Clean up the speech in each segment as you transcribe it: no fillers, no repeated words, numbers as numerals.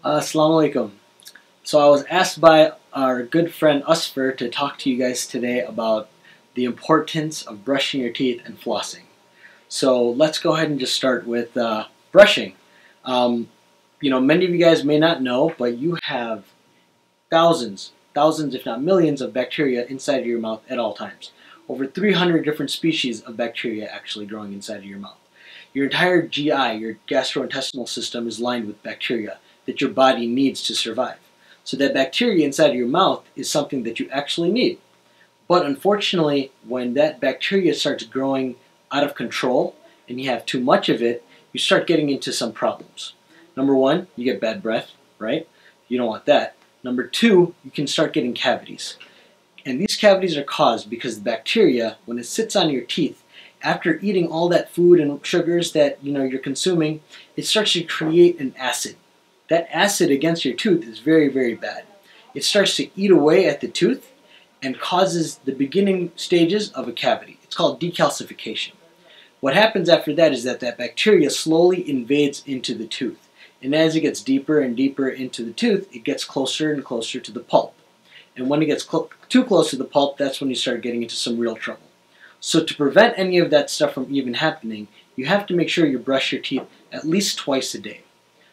Assalamu alaikum. So I was asked by our good friend Akber to talk to you guys today about the importance of brushing your teeth and flossing. So let's go ahead and just start with brushing. Many of you guys may not know, but you have thousands if not millions of bacteria inside of your mouth at all times. Over 300 different species of bacteria actually growing inside of your mouth. Your entire GI, your gastrointestinal system, is lined with bacteria that your body needs to survive. So that bacteria inside of your mouth is something that you actually need. But unfortunately, when that bacteria starts growing out of control and you have too much of it, you start getting into some problems. Number one, you get bad breath, right? You don't want that. Number two, you can start getting cavities. And these cavities are caused because the bacteria, when it sits on your teeth, after eating all that food and sugars that you're consuming, it starts to create an acid. That acid against your tooth is very, very bad. It starts to eat away at the tooth and causes the beginning stages of a cavity. It's called decalcification. What happens after that is that bacteria slowly invades into the tooth. And as it gets deeper and deeper into the tooth, it gets closer and closer to the pulp. And when it gets too close to the pulp, that's when you start getting into some real trouble. So to prevent any of that stuff from even happening, you have to make sure you brush your teeth at least twice a day.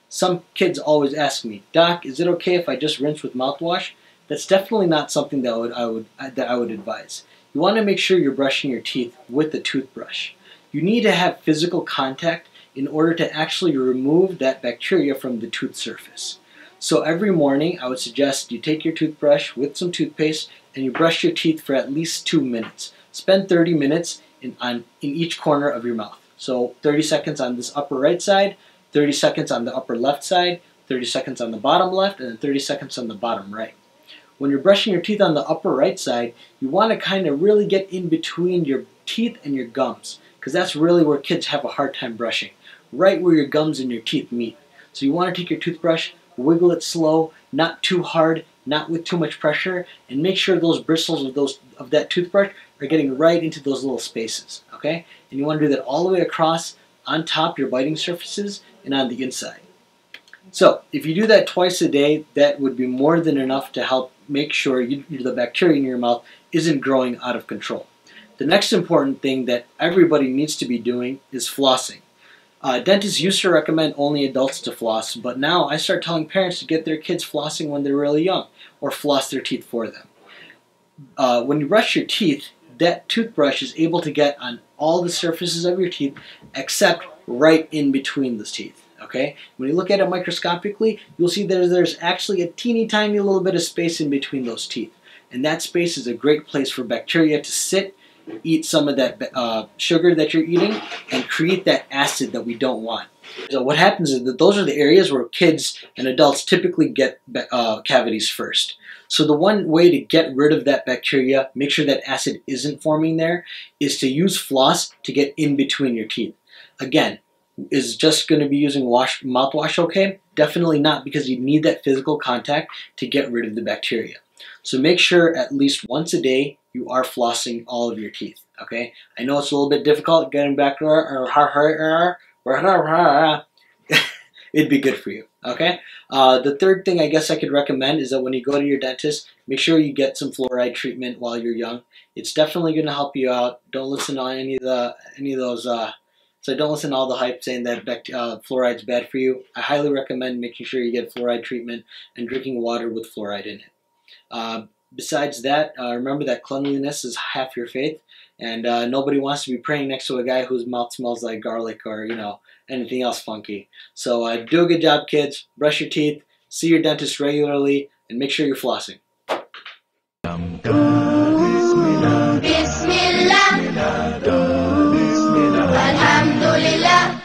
Some kids always ask me, "Doc, is it okay if I just rinse with mouthwash?" That's definitely not something that I would advise. You want to make sure you're brushing your teeth with the toothbrush. You need to have physical contact in order to actually remove that bacteria from the tooth surface. So every morning, I would suggest you take your toothbrush with some toothpaste and you brush your teeth for at least 2 minutes. Spend 30 minutes in each corner of your mouth. So 30 seconds on this upper right side, 30 seconds on the upper left side, 30 seconds on the bottom left, and then 30 seconds on the bottom right. When you're brushing your teeth on the upper right side, you want to kind of really get in between your teeth and your gums, because that's really where kids have a hard time brushing, right where your gums and your teeth meet. So you want to take your toothbrush, wiggle it slow, not too hard, not with too much pressure, and make sure those bristles of that toothbrush are getting right into those little spaces, okay? And you want to do that all the way across, on top your biting surfaces, and on the inside. So if you do that twice a day, that would be more than enough to help make sure the bacteria in your mouth isn't growing out of control. The next important thing that everybody needs to be doing is flossing. Dentists used to recommend only adults to floss, but now I start telling parents to get their kids flossing when they're really young, or floss their teeth for them. When you brush your teeth, that toothbrush is able to get on all the surfaces of your teeth except right in between those teeth. Okay? When you look at it microscopically, you'll see there's actually a teeny tiny little bit of space in between those teeth. And that space is a great place for bacteria to sit, eat some of that sugar that you're eating, and create that acid that we don't want. So what happens is that those are the areas where kids and adults typically get cavities first. So the one way to get rid of that bacteria, make sure that acid isn't forming there, is to use floss to get in between your teeth. Again, is just going to be using mouthwash okay? Definitely not, because you need that physical contact to get rid of the bacteria. So make sure at least once a day you are flossing all of your teeth, okay? I know it's a little bit difficult getting back to it'd be good for you, okay? The third thing I guess I could recommend is that when you go to your dentist, make sure you get some fluoride treatment while you're young. It's definitely going to help you out. Don't listen to any of those. So don't listen to all the hype saying that fluoride's bad for you. I highly recommend making sure you get fluoride treatment and drinking water with fluoride in it. Besides that, remember that cleanliness is half your faith, and nobody wants to be praying next to a guy whose mouth smells like garlic or anything else funky. So do a good job, kids. Brush your teeth, see your dentist regularly, and make sure you're flossing. Bismillah. Alhamdulillah.